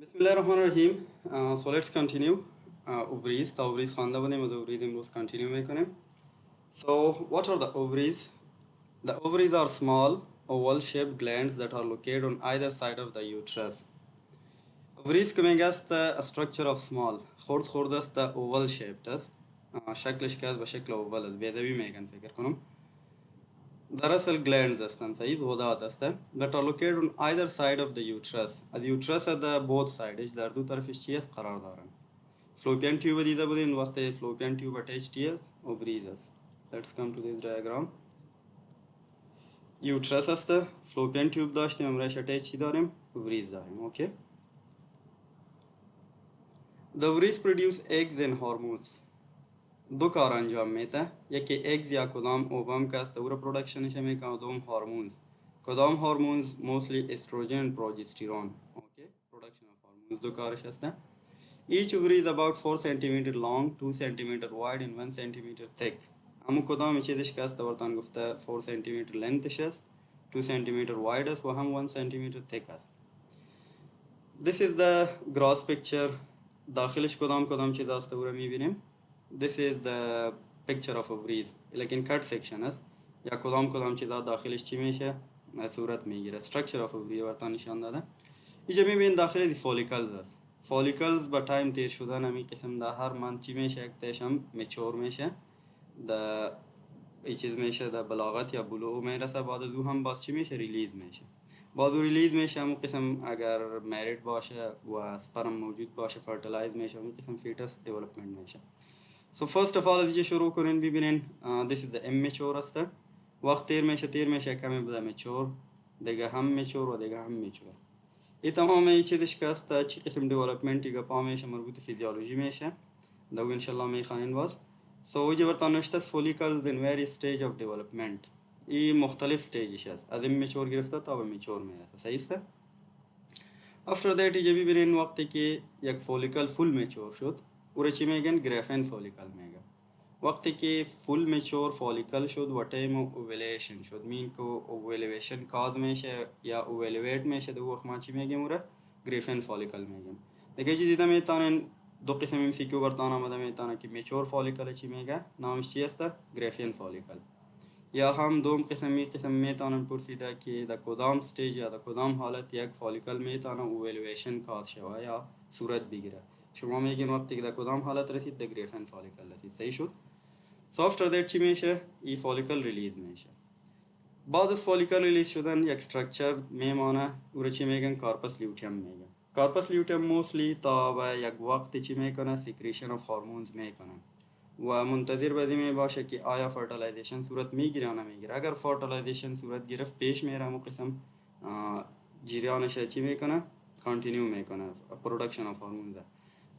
Bismillahirrahmanirrahim. So let's continue. Ovaries. The ovaries خوانده بودیم از ovaries امروز continue میکنیم. So what are the ovaries? The ovaries are small oval shaped glands that are located on either side of the uterus. ovaries coming as the structure of small خرد است oval shaped است شکلش که به شکل oval است بیضوی میگن فکر کنم دراصل glands هستن صحیح غدات هستن that are located on either side of the uterus از uterus در both sides در دو طرفش چی است قرار دارن fallopian tube دیده بودین وقتی fallopian tube attached است ovaries است let's come to this diagram uterus است fallopian tube داشتیم امرش attached چی داریم ovaries داریم okay the ovaries produce eggs and hormones دو کار انجام میده یکی eggs یا کدام اووم که است او را پرودکشنش میکنه و دوم هورمونز کدام هورمونز mostly estrogen and progesterone okay production of hormones دو کارش هسته each ovary is about 4 cm long 2 cm wide and 1 cm thick همون کدام چیزش که است ورتان گفته 4 cm lengthش است 2 cm wide است و هم 1 cm thick است this is the gross picture داخلش کدام چیز است او را میبینیم this is the picture of ovaries لیکن cut section است یا کدام چیزا داخلش چی میشه صورت میگیره structure of ovary ورتان نشان داده اینجا میبینید داخل follicles است follicles با تایم تیر شدن همین قسم در هر من چی میشه یک تشم میچور میشه در این چیز میشه در بلاغت یا بلوغ میرسه بعد از او هم باز چی میشه ریلیز میشه باز ریلیز میشه همون قسم اگر میرید باشه و اسپرم موجود باشه فرتیلایز میشه همون قسم فیتس دیولپمنت میشه So first of all از اینجا شروع کنین ببینین this is the immature است وقت تیر میشه کمی بوده mature دیگه هم mature و دیگه هم mature این تمام این چیزش که است چی قسم دیولپمنتی که پا میشه مربوط فیزیولوژی میشه دو انشالله میخوانین باز so اینجا برتان نشته follicles in various stage of development این مختلف stageش است از immature گرفته تا به mature میرسه صحیح است after that اینجا ببینین وقتی که یک follicle full mature شد او را چی میگن گرافین فولیکل میگن وقتی که فول میچور فولیکل شد و تایم اوویلیشن شد مین که اوویلیشن کاز میشه یا اوویلیویت میشه دو وقت ما چی میگیم او را گرافین فولیکل میگیم دیگه چی دیده میتونن دو قسم ام سی کیو برتان آمده میتونه که میچور فولیکل چی میگه نامش چی است گرافین فولیکل یا هم دوم قسم میتونن پرسیده که در کدام استیج یا در کدام حالت یک فولیکل میتونه اوویلیویشن کاز شوه یا صورت بگیره شما میگین وقتی که در کدام حالت رسید در گرافین فولیکل رسید صحیح شد so after that چی میشه این فولیکل ریلیز میشه بعد از فولیکل ریلیز شدن یک استراکچر میمانه او را چی میگن کارپس لیوتیم میگن کارپس لیوتیم موستلی تا به یک وقت چی میکنه سیکریشن اف هورمونز میکنه و منتظر بدی می باشه که آیا فرتیلایزیشن صورت میگیره یا نمیگیره اگر فرتیلایزیشن صورت گرفت پیش میره مو قسم جریانش چی میکنه کانتینیو میکنه پرودکشن اف هورمونز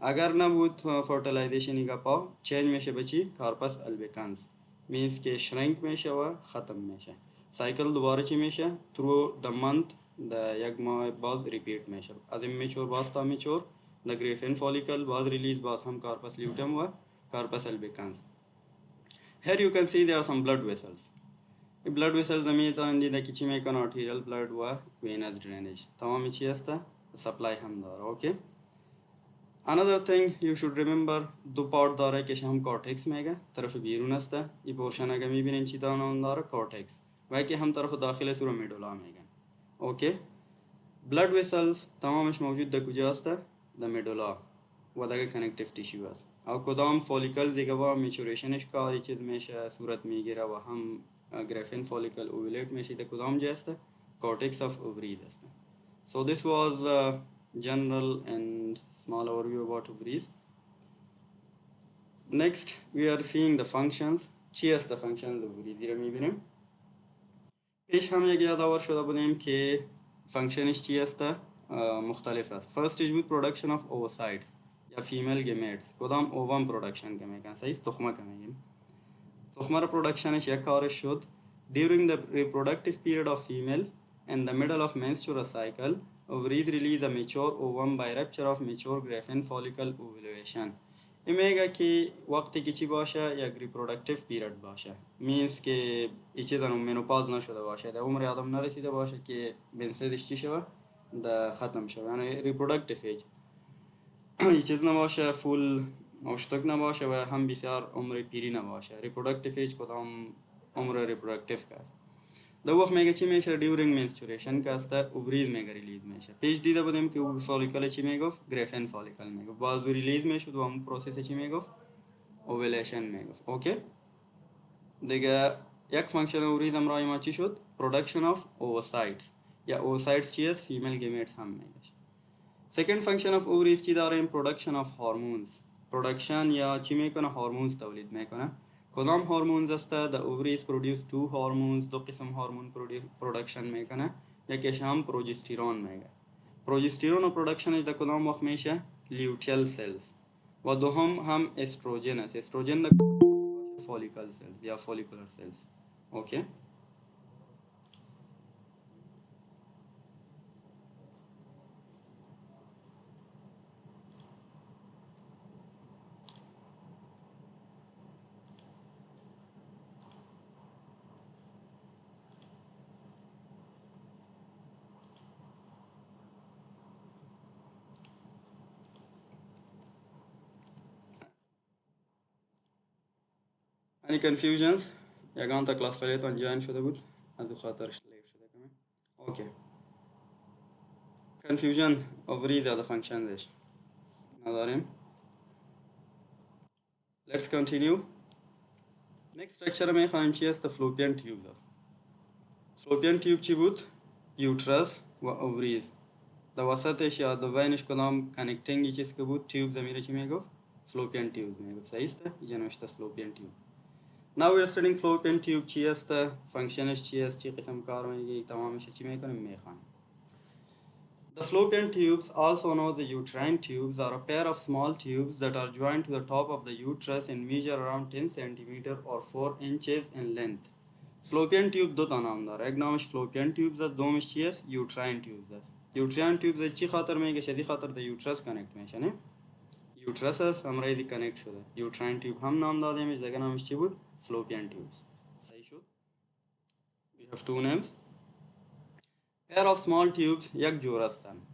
اگر نبود فرتیلایزیشن پا چینج میشه به چی کارپس البیکانس مینز که شرینک میشه و ختم میشه سایکل دوباره چی میشه through the month یک ماه باز ریپیت میشه از میچور باز تا میچور the گریفین فولیکل باز ریلیز باز هم کارپس لیوتم و کارپس albicans here you can see there are some blood vessels blood vessels میتونن دیده که چی میکنه arterial blood و venous drainage تمامی چی هسته سپلای هم داره اوکی another thing you should remember دو پارت داره که هم کورتکس میگه طرف بیرون است این پورشن اگه میبینین چی داره کورتکس و که هم طرف داخل سور میدولا میگن اوکی blood vessels تمامش موجود در کجا است در میدولا و دیگه کنکتیو تیشو است او کدام فولیکل دیگه با میچوریشنش کا چیز میشه صورت میگیره و هم گرافین فولیکل اوویلیت میشه در کدام جا است کورتکس اف اووریز است so this was general and small overview about ovaries. Next we are seeing the functions. چی است the functions of ovaries را میبینیم پیش هم یک یادآور شده بودیم که فانکشنش چی است مختلف است فرستش بود production of oocytes یا female gametes کدام اووم پرودکشن که میگن صحیح تخمه که میگیم تخمه را پرودکشنش یک کارش شد during the reproductive period of female in the middle of menstrual cycle ovaries release a mature ovum by rupture of mature graphene follicle ovulation این میگه که وقتی که چی باشه یک reproductive period باشه means که این چیز منوپاز نشده باشه در عمر آدم نرسیده باشه که بنسیدش چی شوه ده ختم شو يعني reproductive age هیچ چیز نباشه فول مشتق نباشه و هم بسیار عمر پیری نباشه reproductive age کدام عمر reproductive که است ده وقت میگه چی میشه during menstruation که است اووریز میگه ریلیز میشه پیش دیده بودیم که او فولیکل چی میگفت گریفن فولیکل میگفت باز ریلیز میشد و همون پروسس چی میگفت اوویلیشن میگفت اوکی دیگه یک فانکشن اووریز همراه ما چی شد production of oocytes یا oocytes چی است فیمیل گیمیٹس هم میگه second function of ovaries چی داریم production of hormones production یا چی میکنه هورمونز تولید میکنه کدام هورمونز است the ovaries produce two hormones دو قسم هورمون production میکنه یکیش هم پروژسترون میگه پروژسترون و پرودکشنش در کدام وقت میشه لیوتیل سلز و دوم هم استروژن است استروژن در فولیکل سلز یا فولیکولر سلز اوکی any confusions یگان تا کلاس فعلیتان جوین شده بود از او خاطرش لیو شده کمی اوکی confusion ovaries are the functions نداریم let's continue next structure میخوایم چی است fallopian tubes است fallopian tube چی بود uterus و ovaries در وسطش یا در بینش کدام connecting چیز که بود tube زمینه چی میگفت fallopian tube میگفت صحیح است اینجا نوشته fallopian tube now we are studying fallopian tube چی است فانکشنش چی است چی قسم کار میگه تمامش چی میکنیم میخوانیم The fallopian tubes, also known as the uterine tubes, are a pair of small tubes that are joined to the top of the uterus and measure around 10 cm or 4 inches in length. Fallopian tube دو تا نام داره یک نامش fallopian tubes است دومش چی است uterine tubes است uterine tubes چی خاطر میگه شدی خاطر د uterus connect میشه نه uterus است همراه ایزی connect شده uterine tube هم نام داده میشه دیگه نامش چی بود fallopian tubes صحیح شد we have two names pair of small tubes یک جور هستند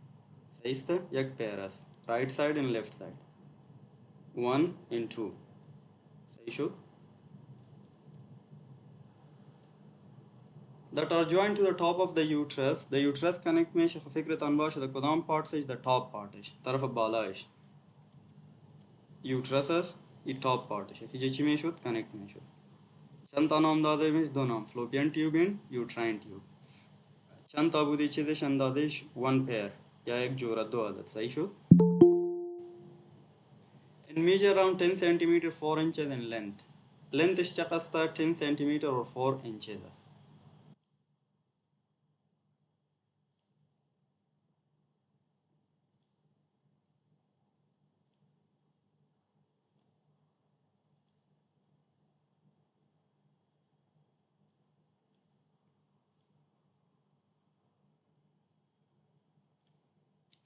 صحیح است یک pair است right side and left side 1 and 2 صحیح شد that are joined to the top of the uterus connect میشه خب فکرتان باشه در کدام پارتش در top پارتش طرف بالایش uterus است این top پارتش است اینجا چی میشد connect میشد چند تا نام داده میشه دو نام fallopian tube and uterine tube چند تا بودی چیزش اندازش 1 pair یا یک جوره دو عدد صحیح شد and measure around 10 cm 4 inches in length lengthش چقدر است 10 cm or 4 inches است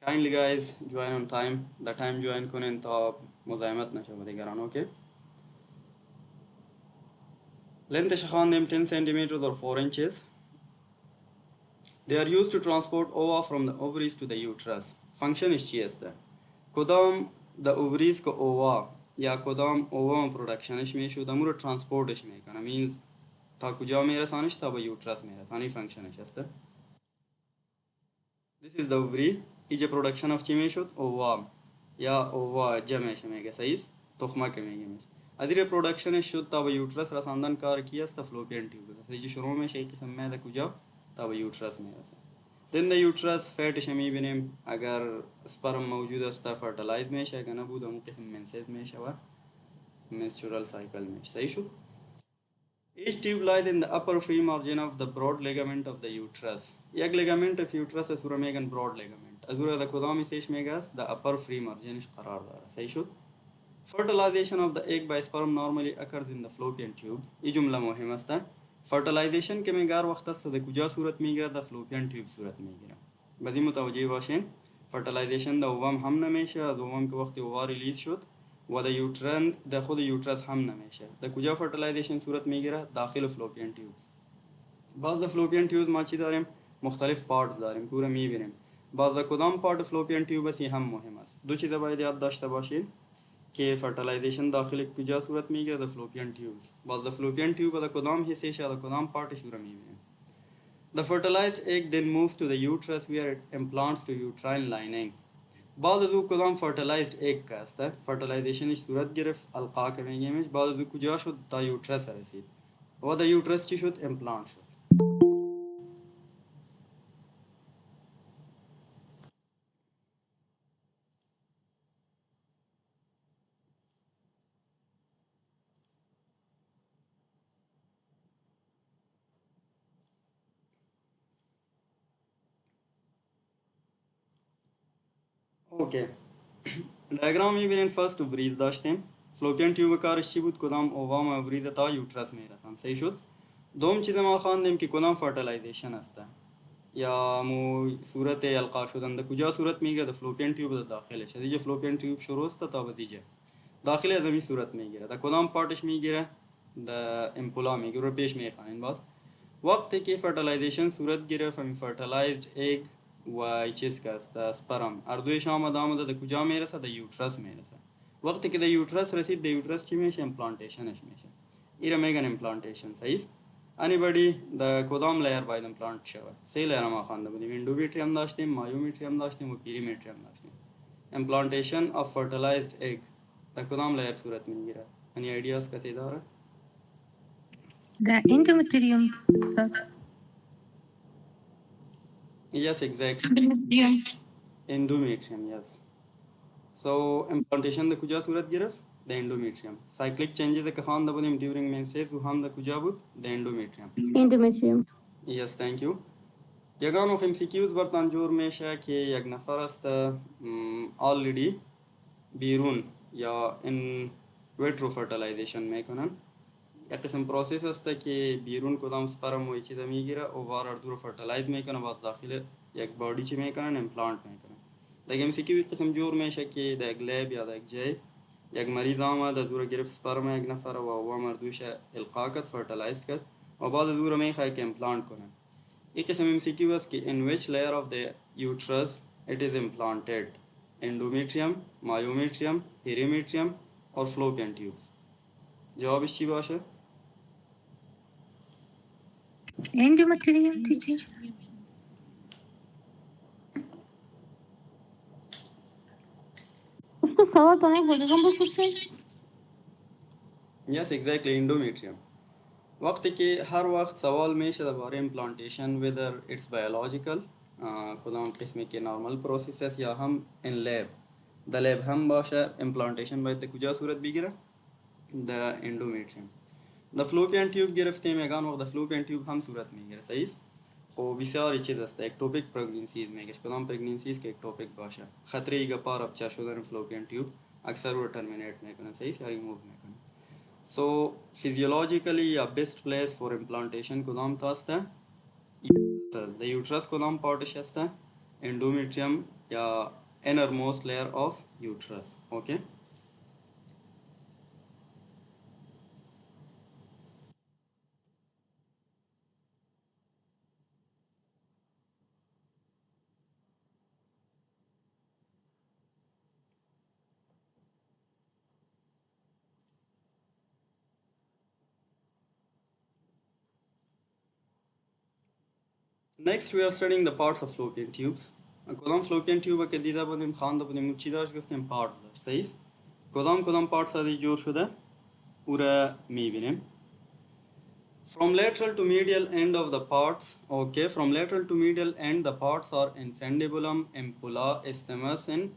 kindly guys join on time the time join کنین تا مزاحمت نشه با دیگران اوکی lengthش خواندیم 10 cm or 4 inches they are used to transport ova from the ovaries to the uterus functionش چی است کدام the ovaries که ova یا کدام اووم پرودکشنش میشه دمو رو ترانسپورتش میکنه means تا کجا میرسانش تا به یوترس میرسانی فانکشنش است this is the ovary ایجا پرودکشن اف چی میشد اووا یا اووا جمعش میگه صحیح تخمه که میگه میشه ادیر پرودکشنش شد تا به یوترس رساندن کار کی است فلوپین تیوب است شروع میشه یک قسم میده کجا تا به یوترس میرسه then the uterus فیتش میبینیم اگر سپرم موجود است فرتلایز میشه اگر نبود اون قسم منسیز میشه و menstrual cycle میشه صحیح شد each tube lies in the upper free margin of the broad ligament of the uterus یک ligament of uterus اسورا میگن broad ligament اسورا در کدامی سیش میگه است the upper free marginش قرار داره صحیح شد fertilization of the egg by sperm normally occurs in the fallopian tube این جمله مهم است فرتلایزیشن که میگار وقت است در کجا صورت میگیره در فلوپیان تیوب صورت میگیره بازی متوجه باشین فرتلایزیشن در اووم هم نمیشه از اووم که وقتی اووا ریلیز شد و در یوترن در خود یوترس هم نمیشه در کجا فرتلایزیشن صورت میگیره داخل فلوپیان تیوب بعض در فلوپیان تیوب ما چی داریم مختلف پارتس داریم پورا میبینیم بعض کدام پارت فلوپین تیوب است هم مهم است. دو چیز باید یاد داشته باشین که فرتلایزیشن داخل کجا صورت میگیره؟ در فلوپین تیوبز. بعض فلوپین تیوب در کدام حصه شه در کدام پارتش رو میبینیم. The fertilized egg then moves to the uterus where it implants to uterine lining. بعد از او کدام فرتلایزد ایگ که است فرتلایزیشنش صورت گرفت القا که میگیمش، بعد از او کجا شد؟ تا یوترس رسید و در یوترس چی شد؟ امپلانت شد. اوکی دیاگرام میبینین فرست اووریز داشتیم. فلوپین تیوب کارش چی بود؟ کدام اووام اووریز تا یوترس میرسن. صحیح شد. دوم چیز ما خواندیم که کدام فرتلایزیشن است یا مو صورت القا شدن در کجا صورت میگیره؟ در فلوپین تیوب در داخلش. دیگه فلوپین تیوب شروع است تا بدیجه داخل از این صورت میگیره. در کدام پارتش میگیره؟ در امپولا میگیره. پیش میخوانین باز وقتی که فرتلایزیشن صورت گرفت همین فرتلایزد ایگ و چیز که است اسپرم اردویش آمده در کجا میرسه؟ در یوترس میرسه. وقتی که در یوترس رسید در یوترس چی میشه؟ امپلانتیشنش میشه. ایره میگن امپلانتیشن. صحیح. anybody در کدام لیر باید امپلانت شود؟ سه لیر ما خوانده بودیم. اندومیتریوم داشتیم، مایومیتریوم داشتیم و پیریمیتریوم داشتیم. امپلانتیشن آف فرتلایزد ایگ در کدام لیر صورت میگیره؟ any ایدیاز کسی داره؟ The endometrium stuff. Yes, exactly. Endometrium. Endometrium, yes. So implantation در کجا صورت گرفت؟ در endometrium. Cyclic changes که خوانده بودیم during menses و هم در کجا بود؟ در endometrium. Endometrium. Yes, thank you. یگان و MCQs برتان جور میشه که یک نفر است already بیرون یا in vitro fertilization میکنن. یک قسم پروسیس است که بیرون کدام سپرم و چیزا میگیره اووار اردو رو فرتلایز میکنه بعد داخل یک بادی چی میکنن؟ امپلانت میکنن. دیگه MCQ قسم جور میشه که در یک لب یا در یک جای یک مریض آمد دور گرفت سپرم یک نفر و او مردوش القا کرد فرتلایز کرد و بعد دور میخواد که امپلانت کنه. این قسم MCQ است که in which layer of the uterus it is implanted: endometrium, myometrium, perimetrium or fallopian tubes. جوابش چی باشه؟ Endometrium teacher. उसको सवाल तो नहीं बोलेगा बस उससे. Yes, exactly, endometrium. وقتی که هر وقت سوال میشه درباره امپلانتیشن whether it's biological کدام قسمی که نورمال پروسیس است یا هم in lab در لب هم باشه امپلانتیشن باید در کجا صورت بگیره؟ در اندومیتریوم. در فلوپین تیوب گرفتیم یگان وقت در فلوپین تیوب هم صورت میگیره. صحیح. خب بسیاری چیز است. اکتوپیک پرگنینسیز میگه کدام پرگنینسیز که اکتوپیک باشه خطری ایگا پار ابچا شدن فلوپین تیوب اکثر رو ترمینیت میکنه. صحیح یا ریموو میکنه. So physiologically a best place for implantation کدام تاسته؟ the uterus کدام پارتش هسته؟ endometrium یا innermost layer of uterus. Okay. Next we are studying the parts of fallopian tubes. کدام fallopian tube که دیده بودیم خوانده بودیم چی داشت؟ گفتیم پارت داشت. صحیح. کدام پارتس ازش جور شده؟ او را میبینیم. From lateral to medial end of the parts. Okay, from lateral to medial end the parts are infundibulum, ampulla, isthmus and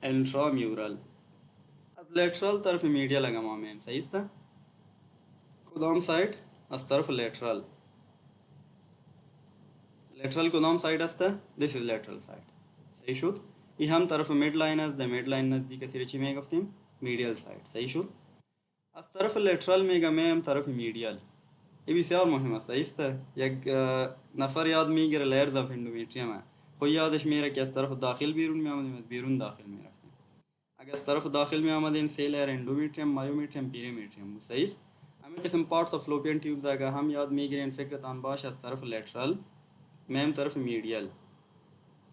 intramural. از lateral طرف medial اگه میم. صحیح است؟ کدام سایت؟ از طرف lateral. lateral کدام سایت است؟ This is lateral side. صحیح شد. این هم طرف مید لاین است. در مید لاین نزدیک سری چی میگفتیم؟ میډیال سایت. صحیح شد. از طرف لترال میگم طرف میډیال. این بسیار مهم است. است یک نفر یاد میگیره لیرز اف اندومیتریوم خو یادش میره که از طرف داخل بیرون میآمدیم از بیرون داخل میرفتیم. اگر از طرف داخل میآمدین سه لیر اندومیتریوم، مایومیتریوم، پیریمیتریوم. صحیح. همین قسم پارتس اف فلوپین تیوب اگر هم یاد میگیرین فکرتان باشه از طرف لترال میم طرف میډیال.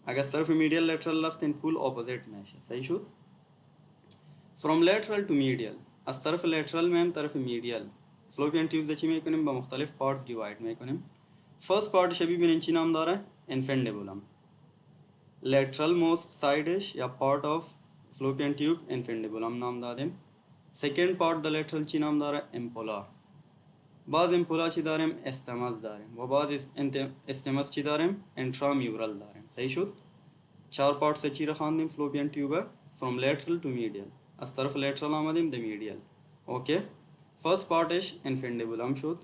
اگر از طرف medial lateral رفتین full opposite میشه. صحیح شد؟ from lateral to medial از طرف lateral میم طرف medial فلوپیان تیوب ده چی میکنیم با مختلف parts divide میکنیم. first part شبیه ببینین چی نام داره infundibulum lateral most sideش یا part of fallopian tube infundibulum نام دادیم. second part the lateral چی نام داره امپولا. بعض امپولا چی داریم استماس داریم و بعض استماس چی داریم انترامیورال داریم. صحیح شد؟ چهار پارت سے چی را خواندیم فلوپیان تیوب from lateral to medial از طرف lateral آمدیم the medial. اوکی first partش infundibulum شد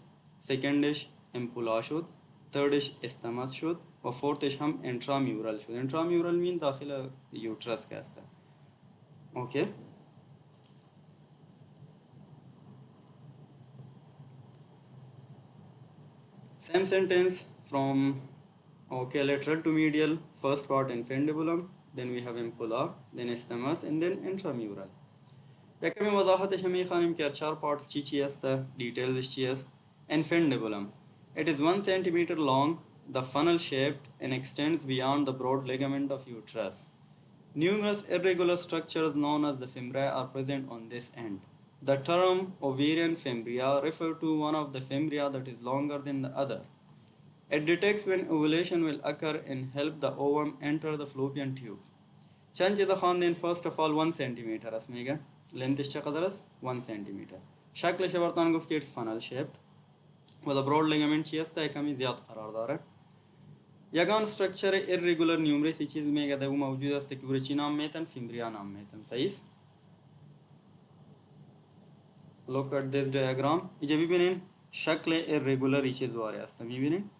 secondش امپولا شد thirdش استماس شد و fourthش هم انترامیورال شد. انترامیورال مین داخل یوترس که هسته. اوکی same sentence from okay lateral to medial first part infundibulum then we have ampulla then isthmus and then intramural. یا کمی وضاحتش هم میخوانیم که چهار پارتس چی هسته دیتیلز چی است. infundibulum it is 1 centimeter long the funnel shaped and extends beyond the broad ligament of uterus. Numerous irregular structures known as the fimbriae are present on this end. The term ovarian fimbria refer to one of the fimbria that is longer than the other. It detects when ovulation will occur and help the ovum enter the fallopian tube. چند جدا خواندین first of all 1 centimeter است میگه لنتش چقدر است 1 centimeter. شکلش براتون گفت it's funnel shaped و the broad ligament چی است کمی زیاد قرار داره. یگان استرکچر irregular numerous چیز میگه ده موجود است که برای چی نام میتن فیمبریا نام میتن. صحیح. look at this diagram اینجا ببینین شکل irregular چیز واره است میبینین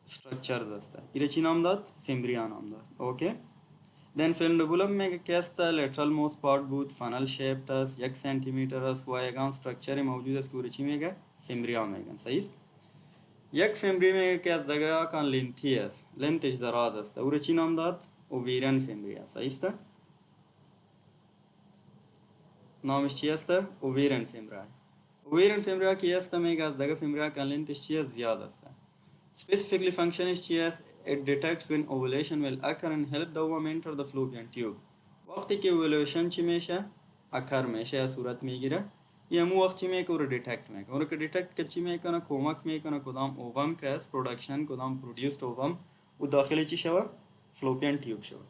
structures است اینه چی نام داد فیمبریا نام داد. اوکی then fundibulum میگه که است lateral most part بود funnel shaped است 1 centimeter است و یگان استرکچر موجود است که برای چی میگه فیمبریا میگن. صحیح. یک فیمبری میگه که از دگه کان لینتی است لنتش دراز است او چی نام داد اوویرین فیمبریا. صحیح است نامش چی است اوویرین فیمبریا. اوویرین فیمبریا کی است میگه از دگه فیمبریا کان لنتش چی است زیاد است. specifically functionش چی است it detects when ovulation will occur and help the ovum enter the fallopian tube. وقتی که ovulation چی میشه اکر میشه یا صورت میگیره یه مو وقت چی میکنه رو دیتکت میکنه اون که دیتکت که چی میکنه کمک میکنه کدام اووم که است پروڈکشن کدام پروڈیوسد اووم و داخلی چی شوه فلوپیان تیوب شوه.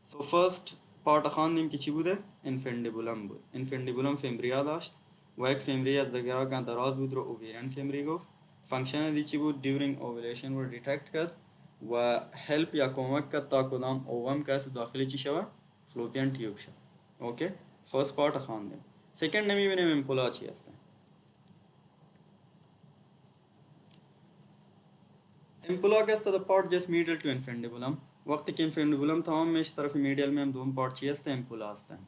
سو فرست پارت خواندیم که چی بوده انفندیبولم بود. انفندیبولم فیمبریا داشت و یک فیمبریا از دگرها که دراز بود رو اوویرین فیمبری گفت. فانکشن دی چی بود during ovulation رو دیتکت کرد و هلپ یا کمک کرد تا کدام اووم که است داخلی چی شوه فلوپیان تیوب شوه. اوکی فرست پارت خواندیم. سیکنड نمیبینیم امپولا چی هستن. امپولا که است the part just medial to infundibulum وقتی که infundibulum تمام میشه طرف medial में हम दोनों part چی هستن امپولا هستن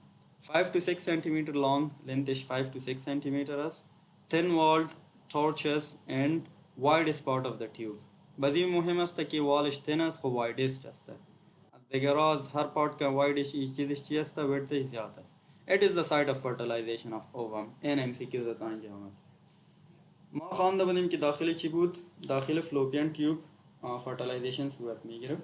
5 to 6 centimeter long length 5 to 6 centimeter است thin walled tortuous and widest part of the tube. بعضی مهم است که والش thin است و widest است دیگر از هر part کا widest چیزش چی است width زیاد است. It is the site of fertilization of ovum. این MCQ دادن جواب. ما خوانده بودیم که داخل چی بود؟ داخل فلوپیان تیوب fertilization صورت میگیره.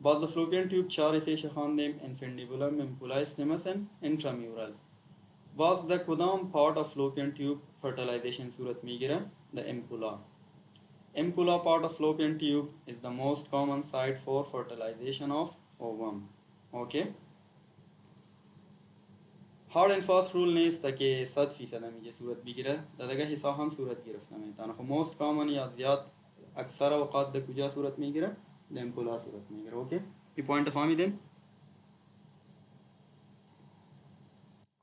بعد فلوپیان تیوب چهار ایسه خواندیم infundibulum, ampulla, isthmus and intramural. بعد the کدام part of fallopian tube fertilization صورت میگیره؟ The ampulla. Ampulla part of fallopian tube is the most common site for fertilization of ovum. Okay. هارد اند فاست رول نیست که 100% همیشه صورت بگیره در دیگه حساب هم صورت گرفته میتونه خب موست کامن یا زیاد اکثر اوقات در کجا صورت میگیره در امپولا صورت میگیره. اوکی این پوینت فهمیدین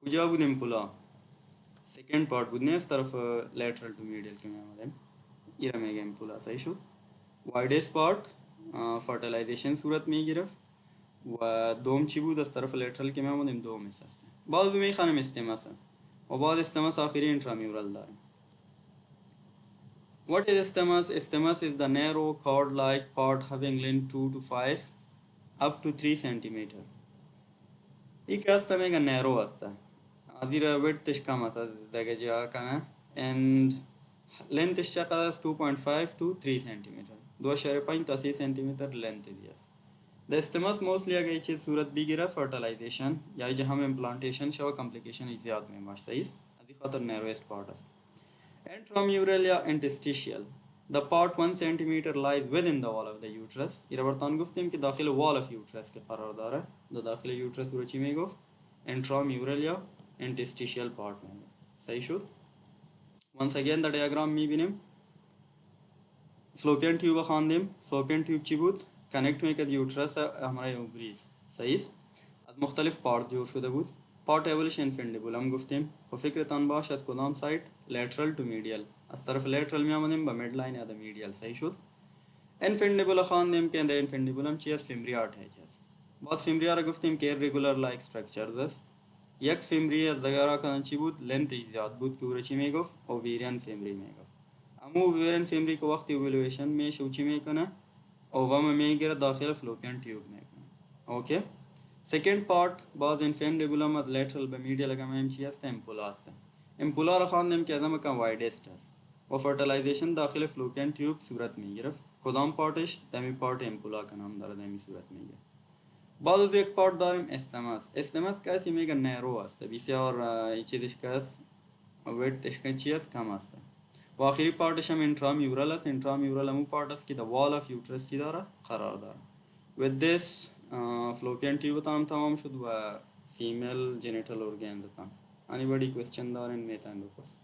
کجا بود امپولا سیکنड پارت بود نیست طرف لاترال تو میڈیل که میامدیم ایره میگه امپولا. صحیح شد. وایدست پارت فرتیلایزیشن صورت میگرفت و دوم چی بود از طرف لاترال که میامدیم دوم است بعض میخوانیم استماس و بعد استماس آخری انترامیورال داریم. What is isthmus? Isthmus is the narrow cord-like part having length 2 to 5 up to 3 centimeter. एक असता mega narrow असता आधीरा width कम असता देखे जा कना and length चका 2.5 to 3 centimeter 2.5 centimeter length दिया. The stemmas mostly اگه یه چیز صورت بگیره fertilization یا جه هم implantation شو complication زیاد میماش سایز ادی خاطر narrowest part است. Intramural یا interstitial the part 1 centimeter lies within the wall of the uterus ایره برتان گفتیم که داخل wall of uterus که قرار داره در داخل uterus رو چی میگفت intramural یا interstitial part میگفت صحیح شد. once again the diagram میبینیم فلوپین ट्यूब خواندیم فلوپین ट्यूब چی بود کانکت میکرد یوترس همراه اووریز صحیح از مختلف پارت جور شده بود پارت اولش انفندیبولم گفتیم خب فکرتان باش از کدام سایت لترال تو میڈیال از طرف لترال می آمدیم با مید لاین یا د میڈیال صحیح شد انفندیبولا خواندیم که د انفندیبولم چی است فیمری آرتریج است باز فیمری را گفتیم که irregular like structures است یک فیمری از دیگر کدام چی بود لنت زیاد بود که او را چی میگفت اوویریان فیمری میگفت اما اوویریان فیمری که وقتی اوولویشن میشه او چی میکنه اووم میگیره داخل فلوپین تیوب میکنه اوکی سکند پارت باز انفندیبولم از لترال به میڈیال گام چی است امپولا است امپولا را خواندیم که ازم کم وایدست است و فرتیلایزیشن داخل فلوپین تیوب صورت میگیره کدام پارتش دمی پارت امپولا کا نام داره دمی صورت میگیره بعد از یک پارت داریم استماس استماس کسی میگه نیرو است بسیار چیزش کس ویدتش چی است کم است و آخری پارتش هم انترامیورال است انترامیورال همون پارت است که the wall of uterus چی داره قرار داره with this fallopian tube تمام شد و female genital organ تام anybody question دارین میتونن بپرسن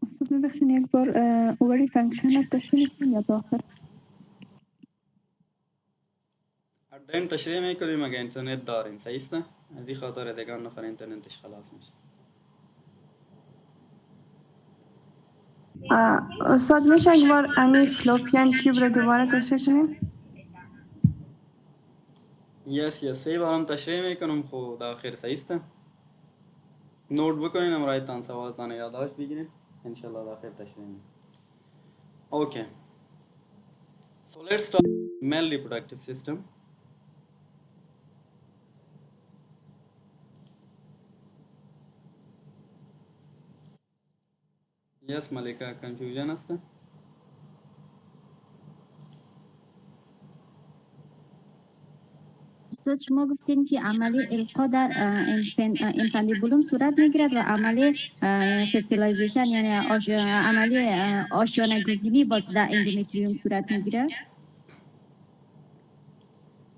استاد میبخشین یک بار اووری فانکشن رو تشریح کنیم یا تا آخر at the end تشریح میکنیم اگه اینترنت دارین صحیح است از این خاطر دیگه نفر اینترنتش خلاص میشه استاد میشه یک بار امی فلوپیان تیوب رو دوباره تشریح کنیم yes سی بارم تشریح میکنم خب آخر صحیح است نوٹ بکنین امرایتان سوالتان یادداشت بگیرین انشالله آخر تشریح میکنم okay so let's start male reproductive system yes ملکه confusion است استاد شما گفتین که عملی القا در انفندیبولوم صورت میگیرد و عملی فرتیلایزیشن یعنی عملی آشیانه گزینی باز در اندومتریوم صورت میگیرد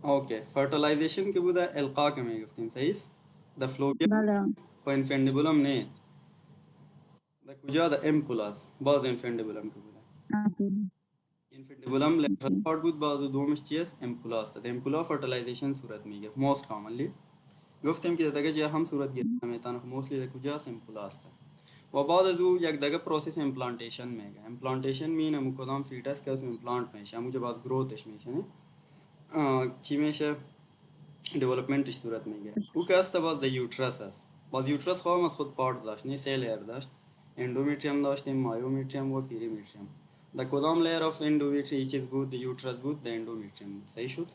اوکی فرتیلایزیشن که بوده القا که میگفتیم صحیح د فلوپین بله خو انفندیبولم نه د کجا د امپولاس باز انفندیبولم که بوده انفندیبولم لترال پارت بود باز دومش چی است امپولاس د امپولا فرتیلایزیشن صورت میگیره موست کامنلی گفتیم که دیگه جا هم صورت گرفته میتونه موستلی د کجا است امپولاس و بعد از او یک دیگه پروسس امپلانتیشن میگه امپلانتیشن مینه مو کدام فیتس که اسم امپلانت میشه همون جو باز گروثش میشه نه چی میشه دیولپمنتش صورت میگیره او که است باز یوترس است باز یوترس خواهم از خود پارت داشت نه سه لیر داشت اندومیتریوم داشتیم مایومیتریوم و پیریمیتریوم د کدام لیر آف اندومیتری چیز بود د یوترس بود د اندومیتریوم بود صحیح شد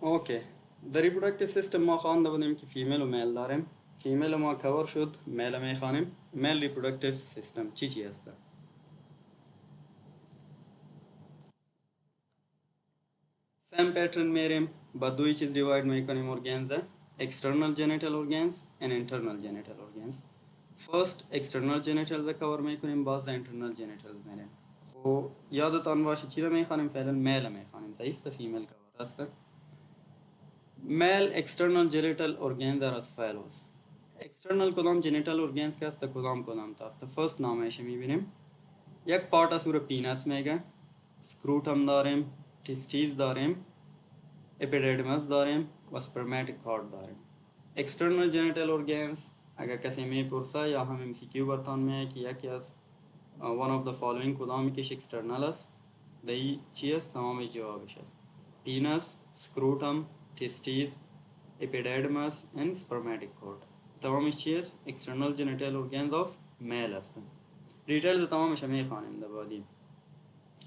اوکی د ریپرودکتیو سیستم ما خوانده بودیم که فیمیل و میل داریم فیمیل ما کور شد میل میخوانیم میل ریپرودکتیو سیستم چی است سیم پیترن میریم با دوی چیز دیواید میکنیم ارگانز external genital organs and internal genital organs first external genitals کور میکنیم باز internal genitals میریم خب یادتان باشه چی رو میخوانیم فعلا میل میخوانیم صحیح است فیمیل کور است male external genital organs are as follows external کدام genital organs که است کدام تا first نامش میبینیم یک پارت از پینس میگه سکروتم داریم تستیز داریم اپیدیدمس داریم و سپرماتیک کارد داریم external genital organs اگر کسی میپرسه یا هم MCQ برتان میه که یکی از one of the following کدامی کش external است دای چی است؟ تمامش جوابش است. penis, scrotum, testes, epididymis and spermatic cord. تمامش چی است؟ external genital organs of male هستن. دیتیلز تمامش هم میخوانیم در بعدی،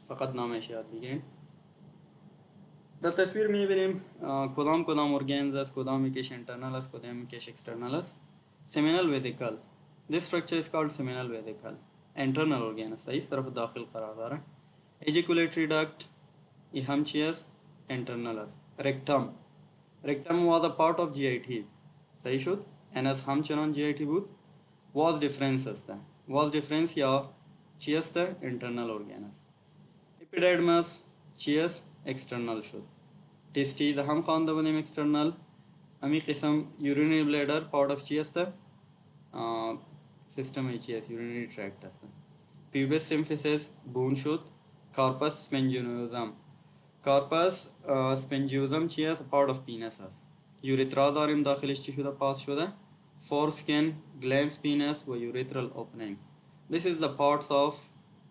فقط نامش یاد بگیریم. در تصویر میبینیم کدام ارگانز است، کدام یکیش internal است، کدام یکیش external است. seminal vesicle. This structure is called seminal vesicle. internal organ است، इस तरफ दाखिल قرار داره. ejaculatory duct ये हम چی است؟ internal است. rectum. rectum was a part of GIT. صحیح شد؟ anus هم چنان GIT بود. was difference است. was difference یا چی است؟ internal organ است. epididymis چی است؟ external شد. testes هم خوانده بودیم external. امی قسم urinary bladder part of چی است؟ system چی است؟ urinary tract است. pubis symphysis bone شد. corpus spongiosum. corpus spongiosum چی است؟ part of penis است. urethra داریم داخلش چی شده؟ پاس شده. foreskin, glans penis و urethral opening. This is the parts of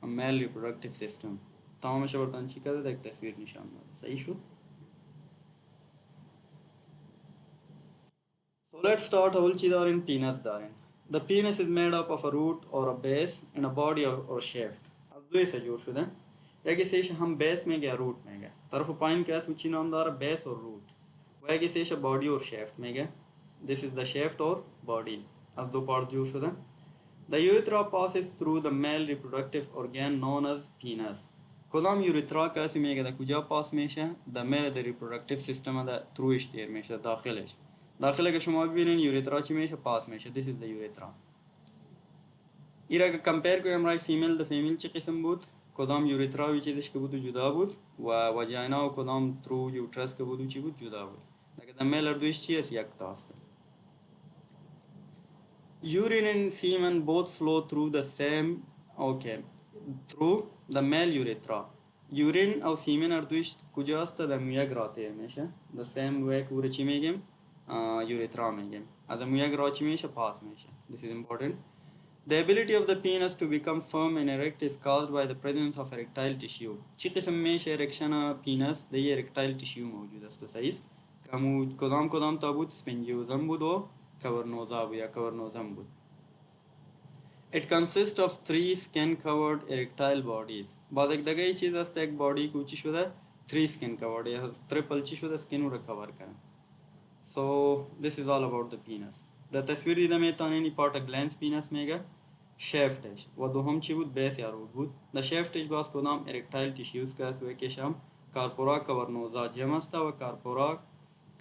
a male reproductive system. تمامش برتان چی کرده؟ یک تصویر نشان داده. صحیح شد؟ So let's start اول چی دارین؟ penis دارین. The penis is made up of a root or a base and a body or shaft. از دوی سے جور شده. یکی سیش هم base میگه root میگه. طرف پایین که اسم چی نام داره؟ base or root. و یکی سیش body or shaft میگه. This is the shaft or body. از دو پارت جور شده. The urethra passes through the male reproductive organ known as penis. کدام urethra کسی میگه در کجا پاس میشه؟ در male reproductive system در throughش دیر میشه، داخلش. داخل که شما ببینین urethra چی میشه؟ پاس میشه. This is the urethra. ایرا که کمپیر کنیم رای فیمیل در فیمیل چی قسم بود؟ کدام urethra و چیزش که بود جدا بود و وجاینا و کدام through uterus که بود چی بود جدا بود. لیکن در male دویش چی است؟ یک تاست. Urine and semen both flow through the same, through the male urethra. Urine او semen اردویش کجاست؟ در میگ راته میشه. The same way که چی میگیم؟ urethra میگیم. از میگ را چی میشه؟ پاس میشه. This is important. The ability of the penis to become firm and erect is caused by the presence of erectile tissue. چی قسم میشه erection penis؟ در erectile tissue موجود است. صحیح؟ کدام تا بود؟ spongiosum بود و کورنوزا بود یا کورنوزم بود. It consists of 3 skin covered erectile bodies. بعد یک دیگه چیز است یک بادی کو چی شده؟ 3 skin covered یا triple چی شده؟ skin رو کور کرده. So this is all about the penis. در تصویر دیده میتونین این پارت glans penis میگه shaftش و دوم چی بود؟ base یا root بود. در shaftش باز کدام erectile tissues که است و یکیش هم کارپورا کورنوزا جمع است و کارپورا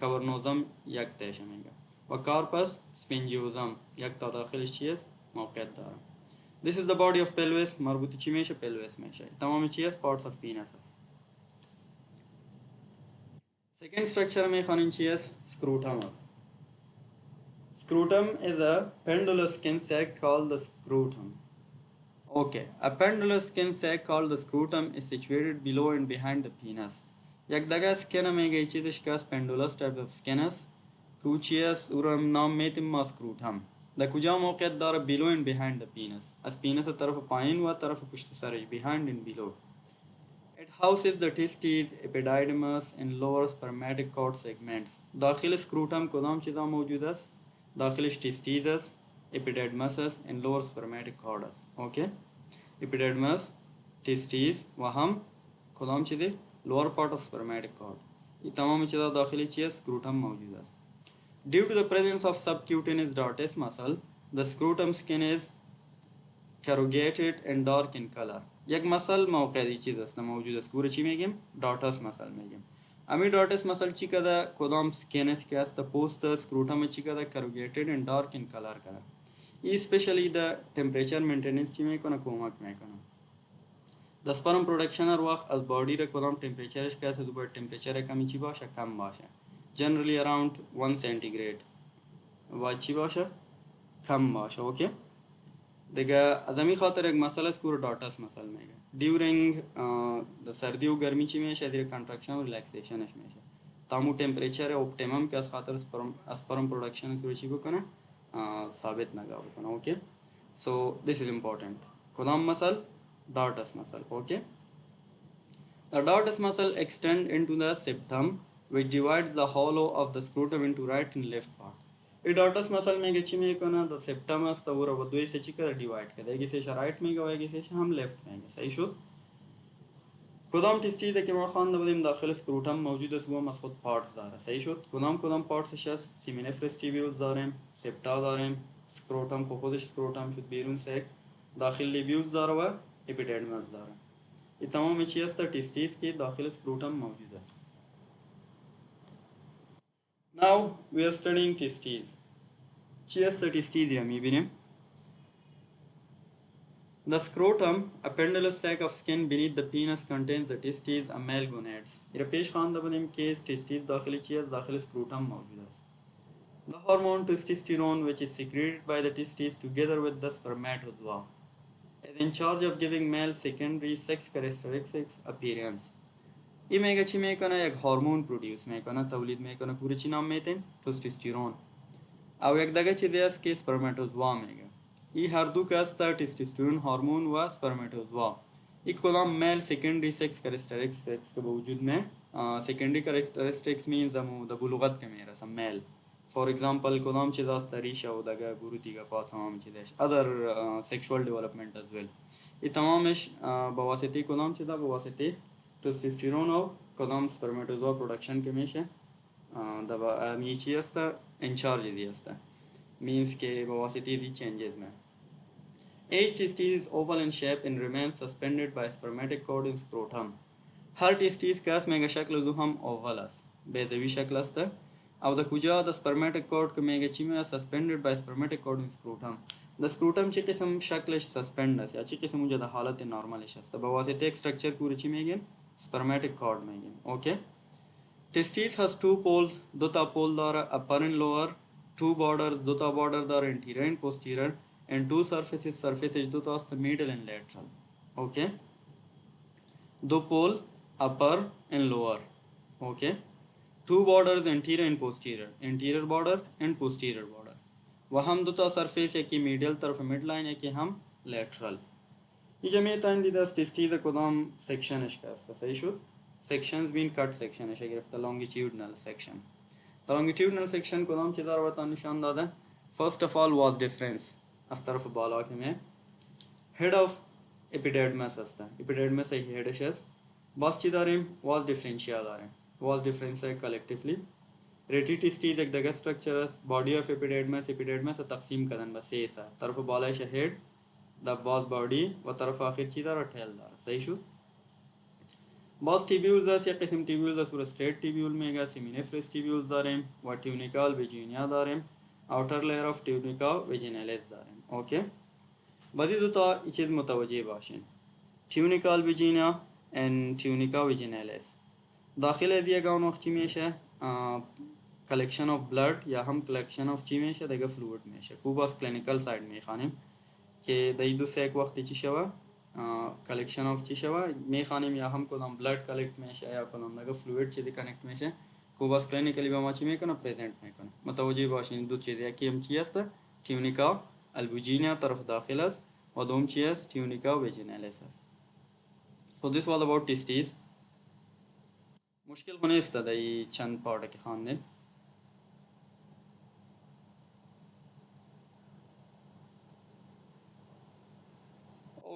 کورنوزم یک تیش میگه. و کارپس سپنجیوزم یک تا داخلش چی است؟ موقعیت داره. This is the body of pelvis. مربوطی چی میشه؟ pelvis میشه. تمام چی است؟ parts of penis است. second structure میخوانین چی است؟ scrotum است. Scrotum is a pendulous skin sac called the scrotum. Okay, a pendulous skin sac called the scrotum is situated below and behind the penis. یک دگه skin میگه چیزش که است pendulous type of skin است. کوچی است او را نام میتیم ما scrotum. در کجا موقعیت داره؟ below and behind the penis. از penis طرف پایین و طرف پشت سرش behind and below. It houses the testes, epididymis and lower spermatic cord segments. داخل scrotum کدام چیزا موجود است؟ داخلش testes است، epididymis است and lower spermatic cord است. Okay? epididymis, testes و هم کدام چیزی؟ lower part of spermatic cord. این تمام چیزا داخلی چی است؟ scrotum موجود است. Due to the presence of subcutaneous dartes muscle, the scrotum skin is corrugated and dark in color. یک مسل موقعی چیز است موجود است که چی میگیم؟ دارتس مسل میگیم. امی دارتس مسل چی کده؟ کدام سکینس که است پوست سکروتم چی کده؟ corrugated and dark in color کده. ای اسپیشلی د ټمپریچر مینتیننس چی میکنه؟ کمک میکنه. د سپرم پروڈکشن هر وقت از بادی را کدام ټمپریچرش که است تو باید ټمپریچر کمی چی باشه؟ کم باشه. Generally around 1 centigrade. و چی باشه؟ کم باشه. اوکی؟ دیگه از همین خاطر یک مسئله است که رو دارتس مسئله میگه. دیورینگ د سردی و گرمی چی میشه؟ دیر کانترکشن و ریلکسیشنش میشه. تامو ټمپریچر اپټیمم که از خاطر اسپرم پروڈکشن رو چی بکنه؟ ثابت نگاه بکنه. اوکی؟ سو this is important. کدام مسئله؟ دارتس مسئله. اوکی؟ The dartus muscle extend into the septum, which divides the hollow of the scrotum into right and left part. ये dartus muscle में गच्ची में कोना the septum است और वो दो से चिकर divide कर देगी से right में गवाएगी से हम left में सही शो कदام تستيده كما خان بدیم داخل سکروتم موجود است و مسخوط پارتس داره صحیح شد کدام پارتسش است سیمینفرس تیبیولز داریم سپتا داریم سکروتم خودش سکروتم شد بیرون سک داخل لیبیولز داره و اپیدیدمس داره این تمام چی است تستیس که داخل سکروتم موجود است. Now we are studying testes. چی است testes را میبینیم. The scrotum, a pendulous sac of skin beneath the penis, contains the testes and male gonads. इरा पेश खान दबनेम केस testes दाखिली चीज़ दाखिल scrotum मौजूद है. The hormone testosterone, which is secreted by the testes together with the spermatozoa, is in charge of giving male secondary sex characteristics appearance. ये मेगा ची में कना एक हार्मोन प्रोड्यूस में कना तवलीद में कना पूरे ची नाम में तेन टेस्टोस्टेरोन. अब एक दगा चीज़ है इसके spermatozoa में ये हर दो का टेस्टोस्टेरोन हार्मोन व स्पर्मेटोजोआ एक कदम मेल सेकेंडरी सेक्स कैरेक्टरिस्टिक्स के बावजूद में सेकेंडरी कैरेक्टरिस्टिक्स मीन्स हम दबुलुगत के मेरा सम मेल फॉर एग्जांपल कदम चीज़ तरीशा उदगा गुरुती का पात तमाम चीज़ें other sexual development as well ये तमाम इश बवासिती कदम चीज़ बवासिती टेस्टोस्टेरोन और कदम स्पर्मेटोजोआ प्रोडक्शन के में से दबा ये चीज़ इंचार्ज दिया means के बवासिती थी changes में. Each testis is oval in shape and remains suspended by spermatic cord in scrotum. हर testis कास मेगा शक्ल दो हम oval अस बेज़वी शक्ल अस्त अब द कुजा द spermatic cord के मेगा चीमे suspended by spermatic cord in scrotum. The scrotum ची किस्म शक्ल suspend अस या ची किस्म मुझे द हालत normal इश अस्त बवासिती एक structure पूरी ची Megan spermatic cord Megan. Okay. Testis has two poles दो ता pole Dara upper and lower. Two borders, dota border are anterior and posterior, and two surfaces dota are the middle and lateral. Okay. दो pole upper and lower. Okay. Two borders anterior and posterior, anterior border and posterior border. वह हम दो surface है कि medial तरफ midline है कि हम lateral. ये जमीन तान दी दस testes को दाम section है इसका सही शुद्ध sections mean cut section है Shegar the longitudinal section. The longitudinal section को नाम चिदार वरता निशान दादा. First of all was difference. अस तरफ बाला के में head of epididymis अस्ता. Epididymis है head है. बस चिदारें was differential दारें. Was difference है collectively. Retitestes एक दगा structure है. Body of epididymis है तक़सीम करन बस ये सा. तरफ बाला है head. The was body व तरफ आखिर चिदार tail दार. सही शु? बस टिब्यूल्स दास या किस्म टिब्यूल्स दास पूरा स्ट्रेट टिब्यूल में गा सेमिनिफरस टिब्यूल्स दारें व ट्यूनिकल वेजिना दारें outer layer of tunica vaginalis दारें. ओके बदी दो ता ये चीज़ मुतवज्जे बाशिन ट्यूनिकल वेजिना एंड ट्यूनिका वेजिनालिस दाखिल है दिया गाउन वक्त में शे कलेक्शन ऑफ ब्लड या हम कलेक्शन ऑफ ची में शे देगा फ्लूइड में शे कुबास क्लिनिकल साइड में खाने के दई दो से एक वक्त ची शवा कलेक्शन ऑफ चीशवा मे खाने में हम को हम ब्लड कलेक्ट में से या को हम लगा फ्लूइड चीज़ कनेक्ट में से को बस क्लिनिकली बामाची में को प्रेजेंट में को मतलब जी बाशिन दो चीज़ कि हम चीज़ था ट्यूनिका अल्बुजिना तरफ दाखिलस और दोम चीज़ tunica vaginalis. So this was about testis. मुश्किल होने इस तरह ये चंद पार्ट के खाने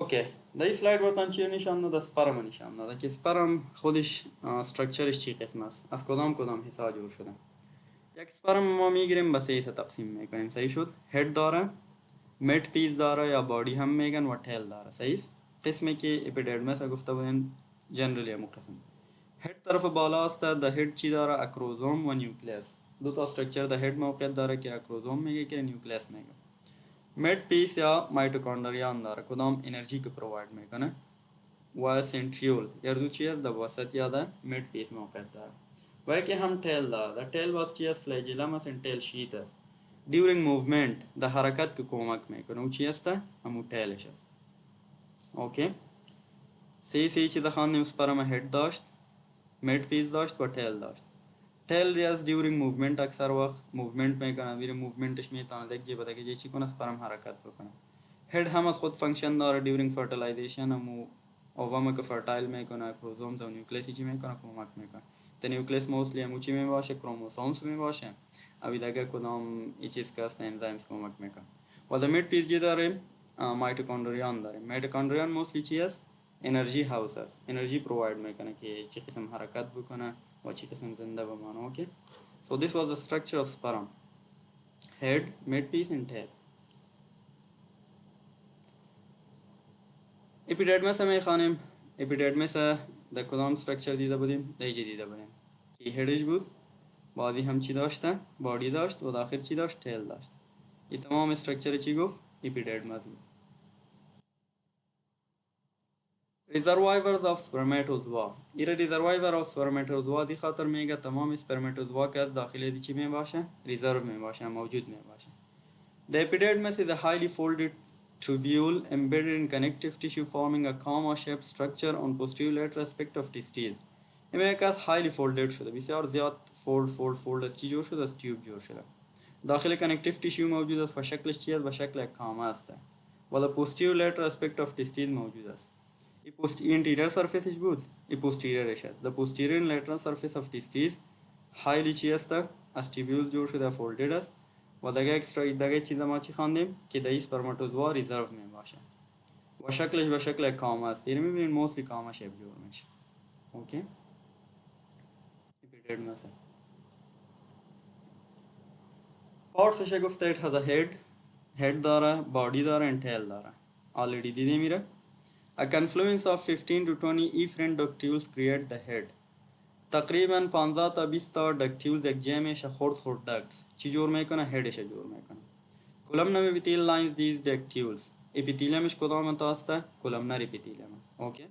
ओके दाई स्लाइड वरतान चीर निशान ना दस परम निशान ना कि स्पर्म खुदिश स्ट्रक्चर इस चीज़ किस्म अस कोदाम हिस्सा जोड़ शुदा एक स्पर्म मामीग्रेम बस ऐसा तकसीम में करें सही शुद्ध हेड दारा मिड पीस दारा या बॉडी हम मेगन व टेल दारा सही किस्म के एपिडिडमिस गुफ्तगू जनरली मुकसम हेड तरफ बाला अस्ता द हेड ची दारा अक्रोजोम व न्यूक्लियस दो तो स्ट्रक्चर द हेड मौके दारा कि अक्रोजोम में के न्यूक्लियस में मिड पीस या माइटोकॉन्ड्रिया अंदर कोदाम एनर्जी को प्रोवाइड में कना व सेंट्रियोल यार दो चीज़ द वसत यादा मिड पीस में होता है वह कि हम टेल द टेल वाज चीज़ फ्लैजिलमस एंड टेल शीथस ड्यूरिंग मूवमेंट द हरकत को कोमक में कनो चीज़ था हम टेल है. ओके सही चीज़ खाने उस पर हम हेड दाश्त मिड पीस दाश्त व टेल दाश्त टेल यस ड्यूरिंग मूवमेंट अक्सर वक्त मूवमेंट में करना वीर मूवमेंट इसमें ताना देख जे बता के जैसी को ना स्पर्म हरकत को करना हेड हम खुद फंक्शन दार ड्यूरिंग फर्टिलाइजेशन हम اووم که فرتایل میکنه، کروموزومز و نیوکلیسی چی میکنه، کمک میکنه. تا نیوکلیس موستلی همون چی میباشه، کروموزومز میباشه. اوی دیگه کدام ای چیز که هست انزایمز کمک میکنه. و در میڈ پیس چی داریم؟ مایتوکندریان داریم. مایتوکندریان موستلی چی است؟ انرژی هاوس است. انرژی پروواید میکنه که چی قسم حرکت بکنه و چی قسم زنده بمانه. اوکی. So this was the structure of sperm: head, midpiece and tail. اپیدرمیس هم میخوانیم. اپیدرمیس در کدام استرکچر دیده بودیم؟ در اینجا دیده بودیم که هدش بود، بعدی هم چی داشته؟ بادی داشت و داخل چی داشت؟ تیل داشت. این تمام استرکچر چی گفت؟ اپیدرمیس بود. Reservoirs of spermatozoa. این reservoir of spermatozoa زی خاطر میگه تمام spermatozoa که داخل دی چی میباشه؟ ریزرو میباشه، موجود میباشه. The epidermis is a highly folded tubule embedded in connective tissue forming a comma-shaped structure on posterior lateral aspect of testes. این یک از highly folded شده، بسیار زیاد fold از چی جور شده؟ از تیوب جور شده. داخل connective tissue موجود است و شکلش چی است؟ و شکل یک کامه است و the posterior lateral aspect of testes موجود است. این anterior surface بود، این posterior شد. The posterior and lateral surface of testes highly چی است؟ از tubule جور شده، folded است. و دیگه چیز ما چی خواندیم که در اسپرماتوزوا ریزرو می باشه و شکلش به شکل کامه است. این میبینید موستلی کامه شیپ جور میشه. اوکی. اپیدرمیس پارتسش گفته it has a head داره، body داره and tail داره. already دیدی میره. A confluence of 15 to 20 efferent ductules create the head. تقریبا 15 تا 20 تا ductules یک جمعش خرد ducts چی جور میکنه؟ هدش جور میکنه. columnar epithelial lines these ductules. epitheliumش کدام انتهاسته؟ columnar epithelium. Okay.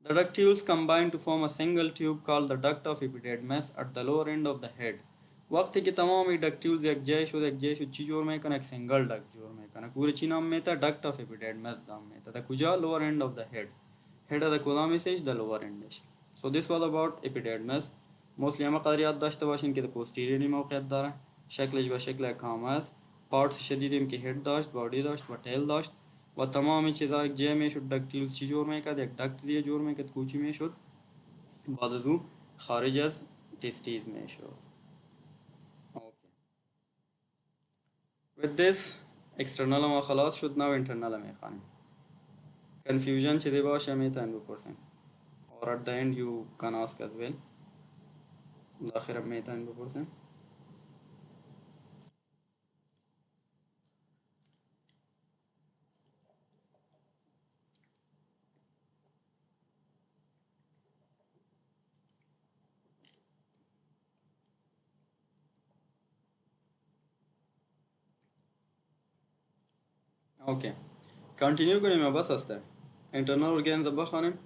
The ductules combine to form a single tube called the duct of epidermis at the lower end of the head. وقتی که تمام ductules یک جای شد چی جور میکنه؟ یک single duct جور میکنه. پوری چی نام میته؟ duct of epidermis نام میته. در کجا؟ lower end of the head. head در کدام ایسش؟ the lower endش. So this was about epidermis. mostly همه قدر یاد داشته باشین که posterior موقعیت داره. شکلش به شکل کامه است. پارتس شدیدیم که هد داشت، بادی داشت و تیل داشت و تمامی چیزا یک جای میشد. دکتیلز چی جور میکرد؟ یک دکت زیر جور میکرد کوچی میشد، بعد از او خارج از تستیز میشد. اوکی. with this external ما خلاص شد. now internal میخوانیم. confusion چیزی باشه میتونید بپرسین or at the end you can ask as well. آخر میتونید بپرسین. اوکی. کنتینیو کنیم یا بس هسته؟ internal organs بخوانیم.